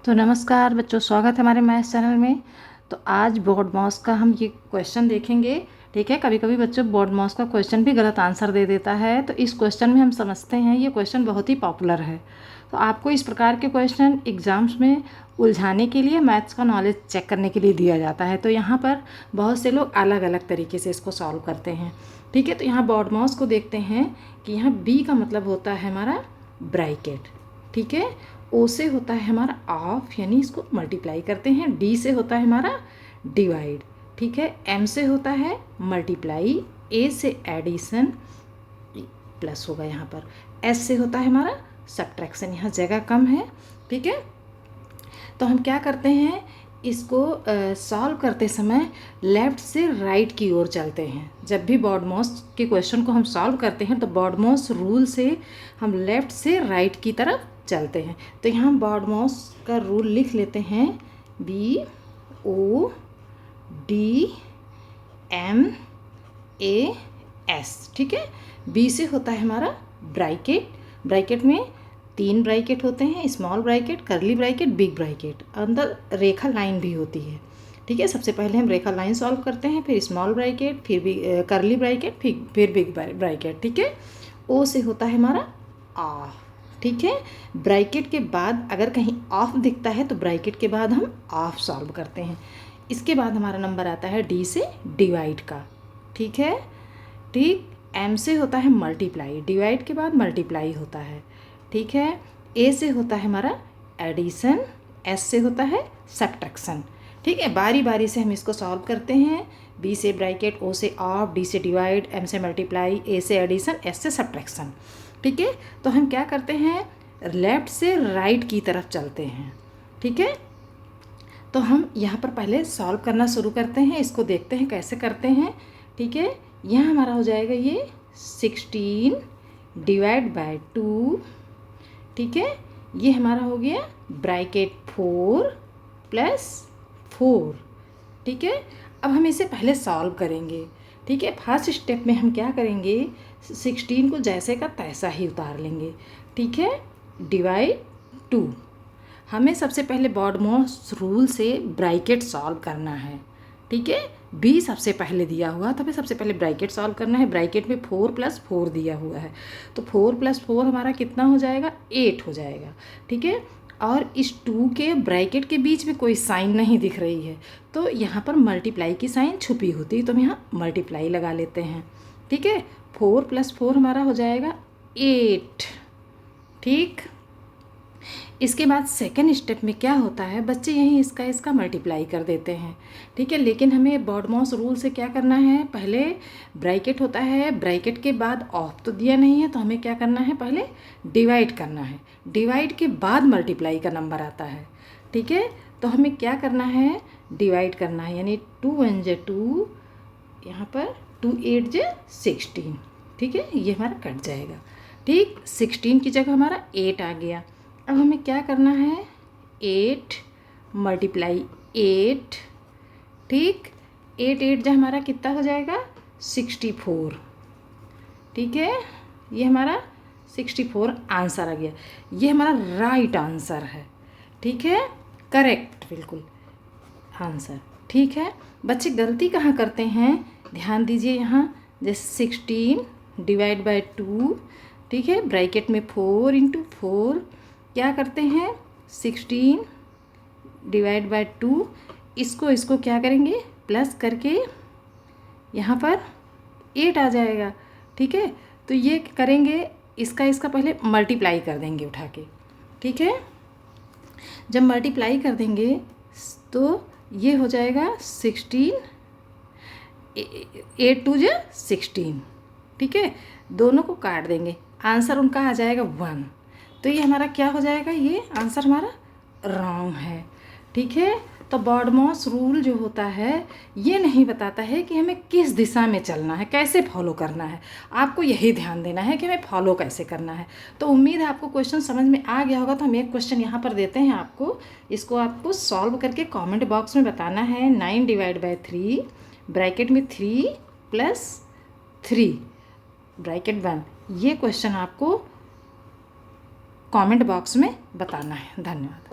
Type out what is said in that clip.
तो नमस्कार बच्चों, स्वागत है हमारे मैथ्स चैनल में। तो आज बोर्ड मास का हम ये क्वेश्चन देखेंगे। ठीक है, कभी कभी बच्चों बोर्ड मास का क्वेश्चन भी गलत आंसर दे देता है, तो इस क्वेश्चन में हम समझते हैं ये क्वेश्चन बहुत ही पॉपुलर है। तो आपको इस प्रकार के क्वेश्चन एग्जाम्स में उलझाने के लिए, मैथ्स का नॉलेज चेक करने के लिए दिया जाता है। तो यहाँ पर बहुत से लोग अलग अलग तरीके से इसको सॉल्व करते हैं। ठीक है, तो यहाँ बोर्ड मास को देखते हैं कि यहाँ बी का मतलब होता है हमारा ब्रैकेट। ठीक है, ओ से होता है हमारा ऑफ, यानी इसको मल्टीप्लाई करते हैं। डी से होता है हमारा डिवाइड। ठीक है, एम से होता है मल्टीप्लाई, ए से एडिशन प्लस होगा यहाँ पर, एस से होता है हमारा सब्ट्रैक्शन। यहाँ जगह कम है। ठीक है, तो हम क्या करते हैं, इसको सॉल्व करते समय लेफ़्ट से राइट की ओर चलते हैं। जब भी बॉडमॉस के क्वेश्चन को हम सॉल्व करते हैं तो बॉडमॉस रूल से हम लेफ़्ट से राइट की तरफ चलते हैं। तो यहाँ हम बॉडमॉस का रूल लिख लेते हैं, B O D M A S. ठीक है, बी से होता है हमारा ब्रैकेट। ब्रैकेट में 3 ब्रैकेट होते हैं, स्मॉल ब्रैकेट, करली ब्रैकेट, बिग ब्रैकेट। अंदर रेखा लाइन भी होती है। ठीक है, सबसे पहले हम रेखा लाइन सॉल्व करते हैं, फिर स्मॉल ब्रैकेट, फिर करली ब्रैकेट, फिर बिग ब्रैकेट। ठीक है, ओ से होता है हमारा ऑफ। ठीक है, ब्रैकेट के बाद अगर कहीं ऑफ दिखता है तो ब्रैकेट के बाद हम ऑफ सॉल्व करते हैं। इसके बाद हमारा नंबर आता है डी से डिवाइड का। ठीक है, ठीक, एम से होता है मल्टीप्लाई, डिवाइड के बाद मल्टीप्लाई होता है। ठीक है, ए से होता है हमारा एडिशन, एस से होता है सब्ट्रैक्शन। ठीक है, बारी बारी से हम इसको सॉल्व करते हैं। बी से ब्रैकेट, ओ से ऑफ, डी से डिवाइड, एम से मल्टीप्लाई, ए से एडिशन, एस से सब्ट्रैक्शन। ठीक है, तो हम क्या करते हैं, लेफ़्ट से राइट की तरफ चलते हैं। ठीक है, तो हम यहाँ पर पहले सॉल्व करना शुरू करते हैं, इसको देखते हैं कैसे करते हैं। ठीक है, यहाँ हमारा हो जाएगा ये 16 डिवाइड बाय 2। ठीक है, ये हमारा हो गया ब्रैकेट 4 प्लस 4। ठीक है, अब हम इसे पहले सॉल्व करेंगे। ठीक है, फर्स्ट स्टेप में हम क्या करेंगे, 16 को जैसे का तैसा ही उतार लेंगे। ठीक है, डिवाइड 2। हमें सबसे पहले बॉडमॉस रूल से ब्रैकेट सॉल्व करना है। ठीक है, बी सबसे पहले दिया हुआ, तो हमें सबसे पहले ब्रैकेट सॉल्व करना है। ब्रैकेट में 4 + 4 दिया हुआ है, तो 4 + 4 हमारा कितना हो जाएगा, 8 हो जाएगा। ठीक है, और इस 2 के ब्रैकेट के बीच में कोई साइन नहीं दिख रही है, तो यहाँ पर मल्टीप्लाई की साइन छुपी होती है, तो हम यहाँ मल्टीप्लाई लगा लेते हैं। ठीक है, 4 + 4 हमारा हो जाएगा 8। ठीक, इसके बाद सेकंड स्टेप में क्या होता है, बच्चे यहीं इसका मल्टीप्लाई कर देते हैं। ठीक है, लेकिन हमें बॉडमॉस रूल से क्या करना है, पहले ब्रैकेट होता है, ब्रैकेट के बाद ऑफ तो दिया नहीं है, तो हमें क्या करना है, पहले डिवाइड करना है। डिवाइड के बाद मल्टीप्लाई का नंबर आता है। ठीक है, तो हमें क्या करना है, डिवाइड करना है, यानी 2 × 1 = 2, यहाँ पर 2 × 8 = 16। ठीक है, ये हमारा कट जाएगा। ठीक, 16 की जगह हमारा 8 आ गया। अब हमें क्या करना है, 8 × 8। ठीक, 8 × 8 जो हमारा कितना हो जाएगा, 64। ठीक है, ये हमारा 64 आंसर आ गया। ये हमारा राइट आंसर है। ठीक है, करेक्ट, बिल्कुल आंसर। ठीक है, बच्चे गलती कहाँ करते हैं, ध्यान दीजिए यहाँ, जैसे 16 डिवाइड बाय 2। ठीक है, ब्रैकेट में 4 × 4 क्या करते हैं, 16 डिवाइड बाय 2, इसको क्या करेंगे, प्लस करके यहाँ पर 8 आ जाएगा। ठीक है, तो ये करेंगे, इसका पहले मल्टीप्लाई कर देंगे उठा के। ठीक है, जब मल्टीप्लाई कर देंगे तो ये हो जाएगा 16, 8 × 2 = 16। ठीक है, दोनों को काट देंगे, आंसर उनका आ जाएगा 1। तो ये हमारा क्या हो जाएगा, ये आंसर हमारा रॉन्ग है। ठीक है, तो बॉडमॉस रूल जो होता है ये नहीं बताता है कि हमें किस दिशा में चलना है, कैसे फॉलो करना है। आपको यही ध्यान देना है कि हमें फॉलो कैसे करना है। तो उम्मीद है आपको क्वेश्चन समझ में आ गया होगा। तो हम एक क्वेश्चन यहाँ पर देते हैं आपको, इसको आपको सॉल्व करके कमेंट बॉक्स में बताना है। 9 डिवाइड बाय 3, ब्रैकेट में 3 + 3 ब्रैकेट 1। ये क्वेश्चन आपको कमेंट बॉक्स में बताना है। धन्यवाद।